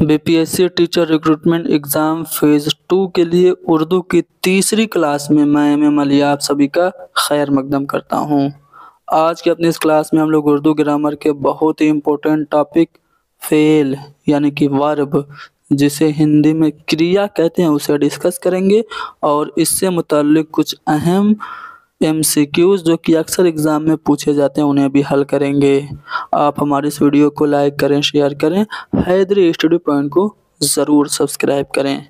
BPSC teacher recruitment exam phase 2 के लिए उर्दू की तीसरी क्लास में मैं एम अली आप सभी का खैर मकदम करता हूँ। आज के अपने इस क्लास में हम लोग उर्दू ग्रामर के बहुत ही इम्पोर्टेंट टॉपिक फेल यानी कि वर्ब, जिसे हिंदी में क्रिया कहते हैं, उसे डिस्कस करेंगे और इससे मुताल्लिक कुछ अहम MCQs जो कि अक्सर एग्ज़ाम में पूछे जाते हैं उन्हें भी हल करेंगे। आप हमारे इस वीडियो को लाइक करें, शेयर करें, हैदरी स्टडी पॉइंट को ज़रूर सब्सक्राइब करें।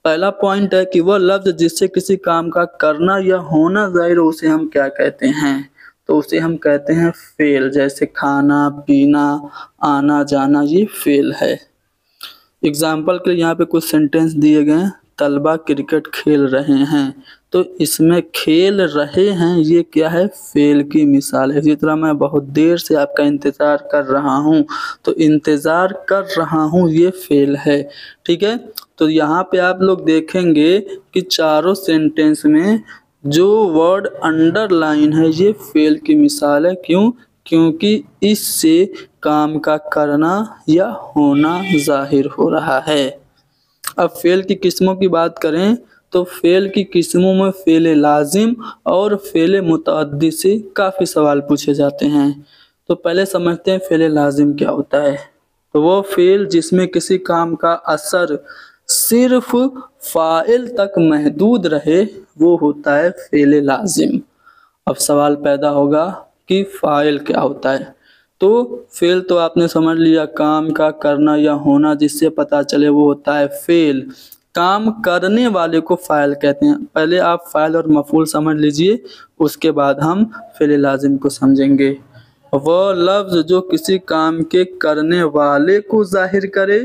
पहला पॉइंट है कि वह लफ्ज़ जिससे किसी काम का करना या होना ज़ाहिर हो उसे हम क्या कहते हैं, तो उसे हम कहते हैं फेल। जैसे खाना, पीना, आना जाना, ये फेल है। एग्जाम्पल के लिए यहाँ पे कुछ सेंटेंस दिए गए हैं। तलबा क्रिकेट खेल रहे हैं, तो इसमें खेल रहे हैं ये क्या है, फेल की मिसाल है। इसी तरह मैं बहुत देर से आपका इंतज़ार कर रहा हूँ, तो इंतज़ार कर रहा हूँ ये फेल है। ठीक है, तो यहाँ पे आप लोग देखेंगे कि चारों सेंटेंस में जो वर्ड अंडरलाइन है ये फेल की मिसाल है। क्यों? क्योंकि इससे काम का करना या होना ज़ाहिर हो रहा है। अब फेल की किस्मों की बात करें तो फेल की किस्मों में फेल लाजिम और फेल मुतअद्दी से काफ़ी सवाल पूछे जाते हैं। तो पहले समझते हैं फेल लाजिम क्या होता है। तो वो फेल जिसमें किसी काम का असर सिर्फ फ़ाइल तक महदूद रहे वो होता है फेल लाजिम। अब सवाल पैदा होगा कि फ़ाइल क्या होता है। तो फेल तो आपने समझ लिया, काम का करना या होना जिससे पता चले वो होता है फेल। काम करने वाले को फ़ाइल कहते हैं। पहले आप फ़ाइल और मफ़ूल समझ लीजिए, उसके बाद हम फेल लाजिम को समझेंगे। वह लफ्ज़ जो किसी काम के करने वाले को ज़ाहिर करे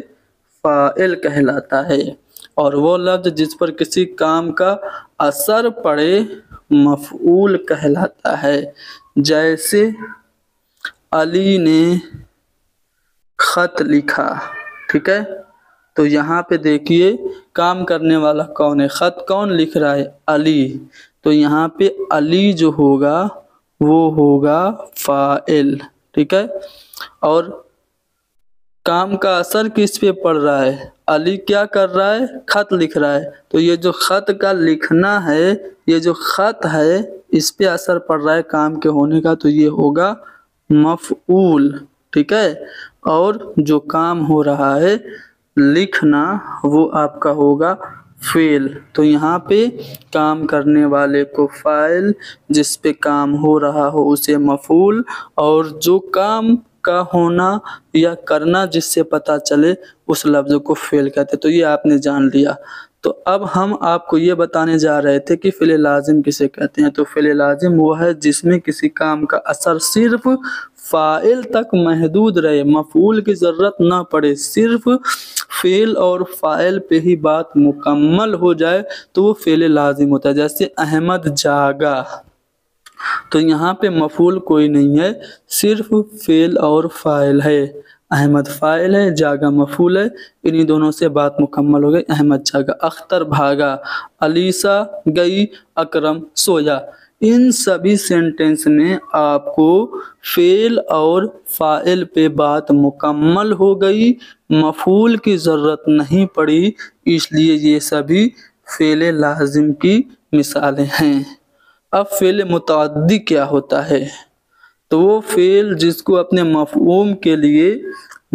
फ़ाइल कहलाता है, और वो लफ्ज़ जिस पर किसी काम का असर पड़े मफ़ऊल कहलाता है। जैसे अली ने ख़त लिखा। ठीक है, तो यहाँ पे देखिए काम करने वाला कौन है, ख़त कौन लिख रहा है, अली। तो यहाँ पे अली जो होगा वो होगा फ़ाइल। ठीक है, और काम का असर किस पे पड़ रहा है, अली क्या कर रहा है, ख़त लिख रहा है। तो ये जो ख़त का लिखना है, ये जो ख़त है, इस पे असर पड़ रहा है काम के होने का, तो ये होगा मफ़ऊल। ठीक है, और जो काम हो रहा है लिखना वो आपका होगा फेल। तो यहाँ पे काम करने वाले को फ़ाइल, जिस पे काम हो रहा हो उसे मफ़ऊल, और जो काम का होना या करना जिससे पता चले उस लफ्ज़ को फेल कहते। तो ये आपने जान लिया। तो अब हम आपको ये बताने जा रहे थे कि फेल लाजिम किसे कहते हैं। तो फेल लाजिम वो है जिसमें किसी काम का असर सिर्फ फ़ाइल तक महदूद रहे, मफ़ऊल की ज़रूरत ना पड़े, सिर्फ फेल और फ़ाइल पे ही बात मुकम्मल हो जाए तो वो फेल लाजिम होता है। जैसे अहमद जागा, तो यहाँ पे मफ़ऊल कोई नहीं है, सिर्फ फेल और फ़ाइल है। अहमद फ़ाइल है, जागा मफ़ऊल है, इन्हीं दोनों से बात मुकम्मल हो गई। अहमद जागा। अख्तर भागा, अलीसा गई, अकरम सोया। इन सभी सेंटेंस में आपको फेल और फ़ाइल पे बात मुकम्मल हो गई, मफ़ऊल की ज़रूरत नहीं पड़ी, इसलिए ये सभी फेल लाजिम की मिसालें हैं। अब फेल मुतअद्दी क्या होता है, तो वो फेल जिसको अपने मफ़हूम के लिए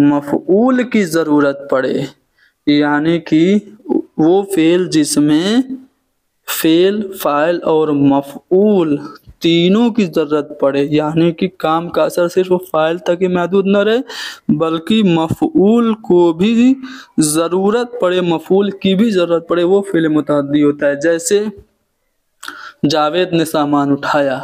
मफ़ऊल की ज़रूरत पड़े, यानी कि वो फेल जिसमें फेल, फ़ाइल और मफ़ऊल तीनों की ज़रूरत पड़े, यानी कि काम का असर सिर्फ फ़ाइल तक ही महदूद न रहे बल्कि मफ़ऊल को भी ज़रूरत पड़े, मफ़ऊल की भी ज़रूरत पड़े, वो फेल मुतअद्दी होता है। जैसे जावेद ने सामान उठाया,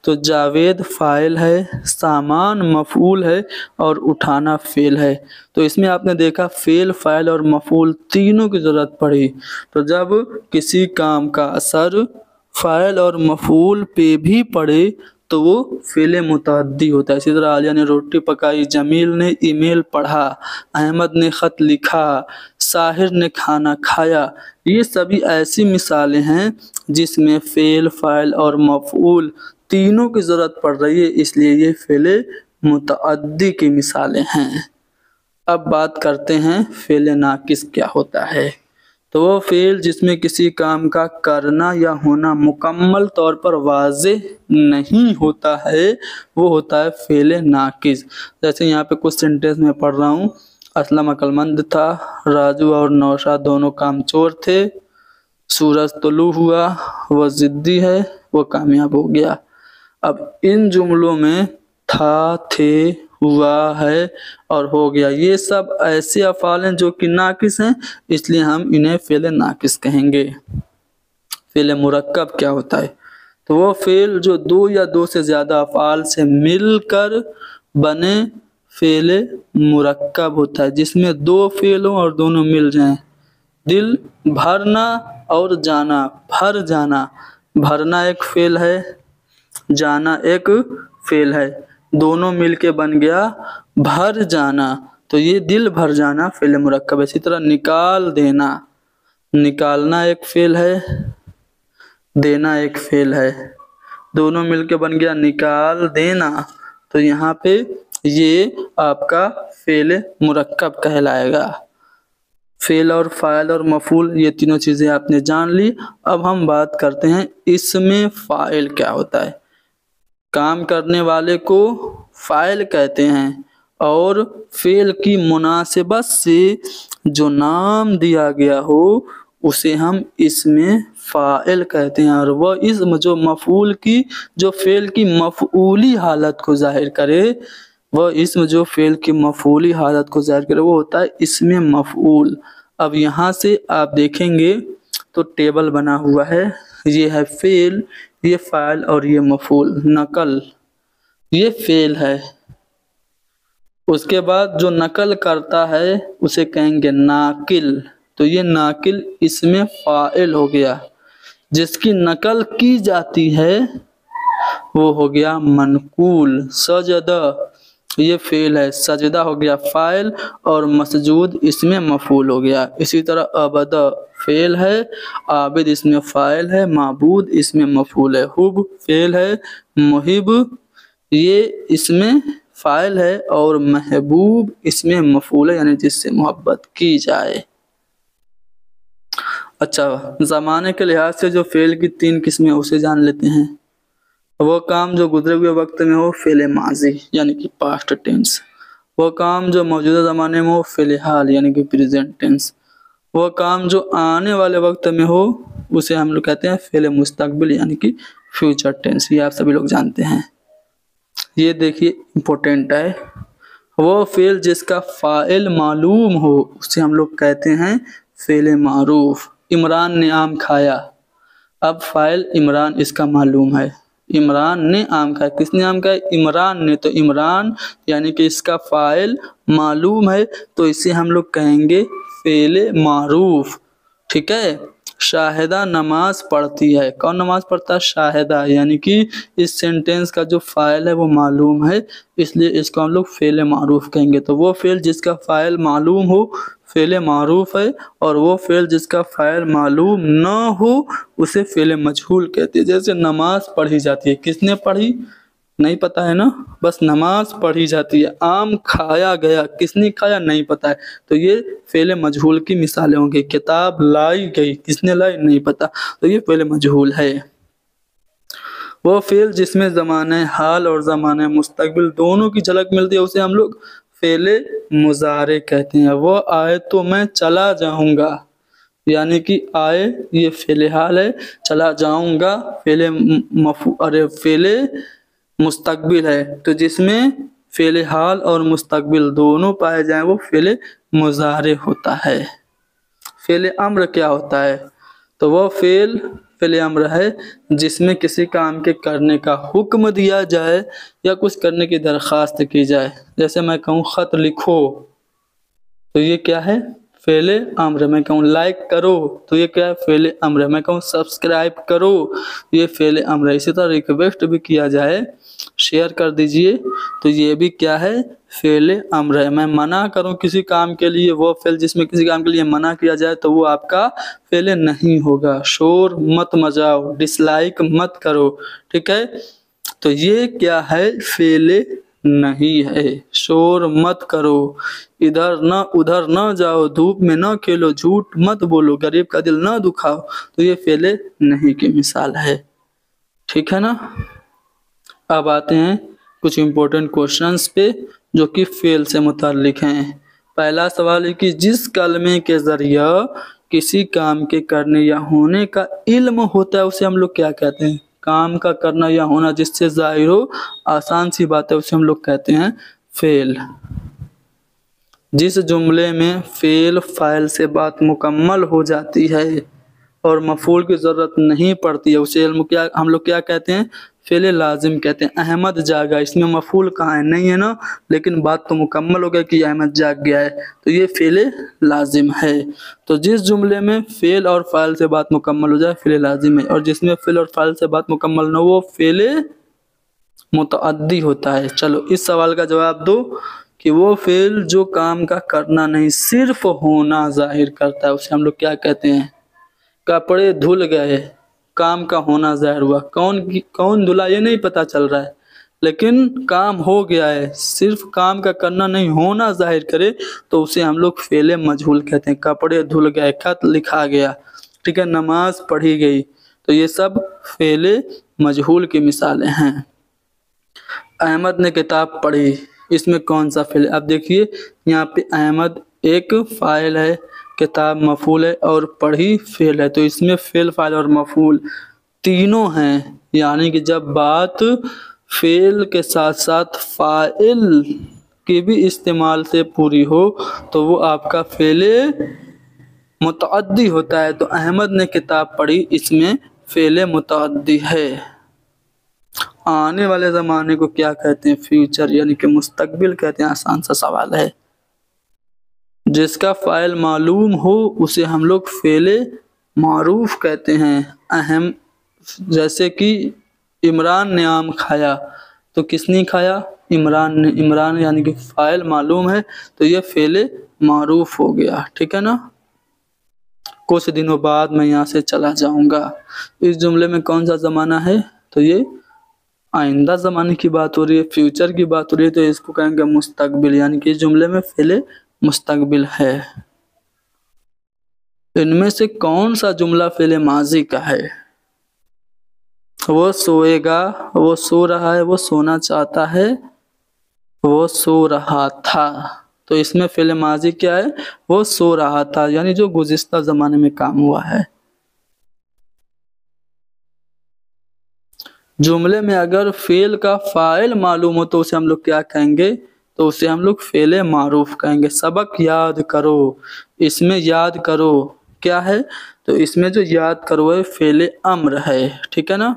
तो जावेद फ़ाइल है, सामान मफ़ऊल है और उठाना फेल है। तो इसमें आपने देखा फेल, फ़ाइल और मफ़ऊल तीनों की ज़रूरत पड़ी। तो जब किसी काम का असर फ़ाइल और मफ़ऊल पे भी पड़े तो वो फेल मुतअद्दी होता है। इसी तरह आलिया ने रोटी पकाई, जमील ने ईमेल पढ़ा, अहमद ने ख़त लिखा, साहिर ने खाना खाया। ये सभी ऐसी मिसालें हैं जिसमें फेल, फ़ाइल और मफ़ऊल तीनों की ज़रूरत पड़ रही है, इसलिए ये फेल मुतअद्दी की मिसालें हैं। اب بات کرتے ہیں فعل ناقص کیا ہوتا ہے۔ تو وہ فعل جس میں کسی کام کا کرنا یا ہونا مکمل طور پر واضح نہیں ہوتا ہے وہ ہوتا ہے فعل ناقص۔ جیسے یہاں پہ کچھ سینٹینس میں پڑھ رہا ہوں، اسلم عقل مند تھا، راجو اور نوشاد دونوں کام چور تھے، سورج طلوع ہوا، وہ ضدی ہے، وہ کامیاب ہو گیا۔ اب ان جملوں میں تھا، تھے، ہوا ہے اور ہو گیا، یہ سب ایسے افعال ہیں جو کہ ناقص ہیں، اس لیے ہم انہیں فعل ناقص کہیں گے۔ فعل مرکب کیا ہوتا ہے؟ تو وہ فعل جو دو یا دو سے زیادہ افعال سے مل کر بنے فعل مرکب ہوتا ہے، جس میں دو فعل ہوں اور دونوں مل جائیں۔ دل بھرنا اور جانا، بھر جانا، بھرنا ایک فعل ہے، جانا ایک فعل ہے، دونوں مل کے بن گیا بھر جانا، تو یہ دل بھر جانا فعل مرکب ہے۔ اسی طرح نکال دینا، نکالنا ایک فعل ہے، دینا ایک فعل ہے، دونوں مل کے بن گیا نکال دینا، تو یہاں پہ یہ آپ کا فعل مرکب کہلائے گا۔ فعل اور فاعل اور مفعول یہ تینوں چیزیں آپ نے جان لی۔ اب ہم بات کرتے ہیں اسم فاعل کیا ہوتا ہے۔ کام کرنے والے کو فاعل کہتے ہیں، اور فعل کی مناسبت سے جو نام دیا گیا ہو اسے ہم اسم فاعل کہتے ہیں، اور وہ اسم جو مفعول کی، جو فعل کی مفعولی حالت کو ظاہر کرے، وہ اسم جو فعل کی مفعولی حالت کو ظاہر کرے وہ ہوتا ہے اسم مفعول۔ اب یہاں سے آپ دیکھیں گے تو ٹیبل بنا ہوا ہے، یہ ہے فعل، یہ فاعل اور یہ مفعول۔ نقل یہ فعل ہے، اس کے بعد جو نقل کرتا ہے اسے کہیں گے ناقل، تو یہ ناقل اسم فاعل ہو گیا۔ جس کی نقل کی جاتی ہے وہ ہو گیا منقول۔ سجدہ یہ فعل ہے، سجدہ ہو گیا فاعل، اور مسجود اسم مفعول ہو گیا۔ اسی طرح عبدہ فعل ہے، عابد اسم فاعل ہے، معبود اسم مفعول ہے۔ حب فعل ہے، محب یہ اسم فاعل ہے، اور محبوب اسم مفعول ہے، یعنی جس سے محبت کی جائے۔ اچھا، زمانے کے لحاظ سے جو فعل کی تین قسمیں اسے جان لیتے ہیں۔ وہ کام جو گزرے ہوئے وقت میں ہو فعل ماضی یعنی کہ پاسٹ ٹینس، وہ کام جو موجودہ زمانے میں ہو فعل حال یعنی کہ پریزنٹ ٹینس، وہ کام جو آنے والے وقت میں ہو اسے ہم لوگ کہتے ہیں فعل مستقبل یعنی کہ فیوچر ٹینس، یہ آپ سبھی لوگ جانتے ہیں۔ یہ دیکھیے امپورٹنٹ ہے، وہ فعل جس کا فاعل معلوم ہو اسے ہم لوگ کہتے ہیں فعل معروف۔ عمران نے آم کھایا، اب فاعل عمران اس کا معلوم ہے، عمران نے آم کھایا، کس نے آم کھایا؟ عمران نے، تو عمران یعنی کہ اس کا فاعل معلوم ہے، تو اسے ہم لوگ کہیں گے فعل معروف۔ ٹھیک ہے، شاہدہ نماز پڑھتی ہے، کون نماز پڑھتا ہے؟ شاہدہ، یعنی کہ اس سینٹینس کا جو فاعل ہے وہ معلوم ہے، اس لیے اس کو ہم لوگ فعل معروف کہیں گے۔ تو وہ فعل جس کا فاعل معلوم ہو فعل معروف ہے، اور وہ فعل جس کا فاعل معلوم نہ ہو اسے فعل مجہول کہتے ہیں۔ جیسے نماز پڑھی جاتی ہے، کس نے پڑھی؟ نہیں پتا ہے نا، بس نماز پڑھی جاتی ہے۔ آم کھایا گیا، کس نے کھایا؟ نہیں پتا ہے، تو یہ فعل مجہول کی مثالیں ہوں گی۔ کتاب لائی گئی، کس نے لائی؟ نہیں پتا، تو یہ فعل مجہول ہے۔ وہ فعل جس میں زمانہ حال اور زمانہ مستقبل دونوں کی جھلک ملتی ہے اسے ہم لوگ فعل مضارع کہتے ہیں۔ وہ آئے تو میں چلا جاؤں گا، یعنی کہ آئے یہ فعل حال ہے، چلا جاؤں گا فعل مستقبل ہے، تو جس میں فعل حال اور مستقبل دونوں پائے جائیں وہ فعل مضارع ہوتا ہے۔ فعل امر کیا ہوتا ہے؟ تو وہ فعل امر ہے جس میں کسی کام کے کرنے کا حکم دیا جائے یا کچھ کرنے کی درخواست کی جائے۔ جیسے میں کہوں خط لکھو تو یہ کیا ہے؟ فعل امر۔ میں کہوں لائک کرو تو یہ کیا ہے؟ فعل امر۔ میں کہوں سبسکرائب کرو یہ فعل امر۔ اسی طرح ریکویسٹ بھی کیا جائے شیئر کر دیجئے تو یہ بھی کیا ہے؟ فعل امر ہے۔ میں منع کروں کسی کام کے لیے، وہ فعل جس میں کسی کام کے لیے منع کیا جائے تو وہ آپ کا فعل نہیں ہوگا۔ شور مت مچاؤ، ڈس لائک مت کرو، ٹھیک ہے، تو یہ کیا ہے؟ فعل नहीं है। शोर मत करो, इधर न उधर न जाओ, धूप में न खेलो, झूठ मत बोलो, गरीब का दिल न दुखाओ। तो ये फेले नहीं की मिसाल है। ठीक है ना। अब आते हैं कुछ इम्पोर्टेंट क्वेश्चंस पे जो कि फेल से मुताल्लिक हैं। पहला सवाल है कि जिस कलमे के जरिया किसी काम के करने या होने का इल्म होता है उसे हम लोग क्या कहते हैं? काम का करना या होना जिससे जाहिर हो, आसान सी बात है, उसे हम लोग कहते हैं फेल। जिस जुमले में फेल फाइल से बात मुकम्मल हो जाती है और मफूल की ज़रूरत नहीं पड़ती है उसे हम लोग क्या कहते हैं? फेल लाजिम कहते हैं। अहमद जागा, इसमें मफूल कहाँ है? नहीं है ना, लेकिन बात तो मुकम्मल हो गया कि अहमद जाग गया है, तो ये फेल लाजिम है। तो जिस जुमले में फेल और फाइल से बात मुकम्मल हो जाए फेल लाजिम है, और जिसमें फेल और फाइल से बात मुकम्मल न हो वो फेल मुतअद्दी होता है। चलो इस सवाल का जवाब दो कि वो फेल जो काम का करना नहीं सिर्फ होना जाहिर करता है उसे हम लोग क्या कहते हैं? कपड़े धुल गए, काम का होना जाहिर हुआ। कौन धुला ये नहीं पता चल रहा है, लेकिन काम हो गया है, सिर्फ काम का करना नहीं होना जाहिर करे तो उसे हम लोग फेले मजहूल कहते हैं। कपड़े धुल गए, खत लिखा गया, ठीक है, नमाज पढ़ी गई, तो ये सब फेले मजहूल की मिसालें हैं। अहमद ने किताब पढ़ी, इसमें कौन सा फेल है? अब देखिए यहाँ पे अहमद एक फाइल है, किताब मफूल है और पढ़ी फेल है, तो इसमें फेल फाइल और मफूल तीनों हैं। यानी कि जब बात फेल के साथ साथ फाइल के भी इस्तेमाल से पूरी हो तो वो आपका फेले मुतअद्दी होता है। तो अहमद ने किताब पढ़ी, इसमें फेले मुतअद्दी है। आने वाले ज़माने को क्या कहते हैं? फ्यूचर यानी कि मुस्तकबिल कहते हैं। आसान सा सवाल है। जिसका फाइल मालूम हो उसे हम लोग फेले मारूफ कहते हैं। अहम जैसे कि इमरान ने आम खाया, तो किसने खाया? इमरान ने। इमरान यानी कि फाइल मालूम है तो ये फेले मारूफ हो गया। ठीक है ना। कुछ दिनों बाद मैं यहाँ से चला जाऊंगा, इस जुमले में कौन सा ज़माना है? तो ये आइंदा ज़माने की बात हो रही है, फ्यूचर की बात हो रही है, तो इसको कहेंगे मुस्तकबिल, यानी कि इस जुमले में फेले मुस्तकबिल है। इनमें से कौन सा जुमला फेले माजी का है? वो सोएगा, वो सो रहा है, वो सोना चाहता है, वो सो रहा था। तो इसमें फेले माजी क्या है? वो सो रहा था, यानी जो गुज़िश्ता ज़माने में काम हुआ है। जुमले में अगर फेल का फाइल मालूम हो तो उसे हम लोग क्या कहेंगे? तो उसे हम लोग फेले मारूफ कहेंगे। सबक याद करो, इसमें याद करो क्या है? तो इसमें जो याद करो है फेले अम्र है। ठीक है ना।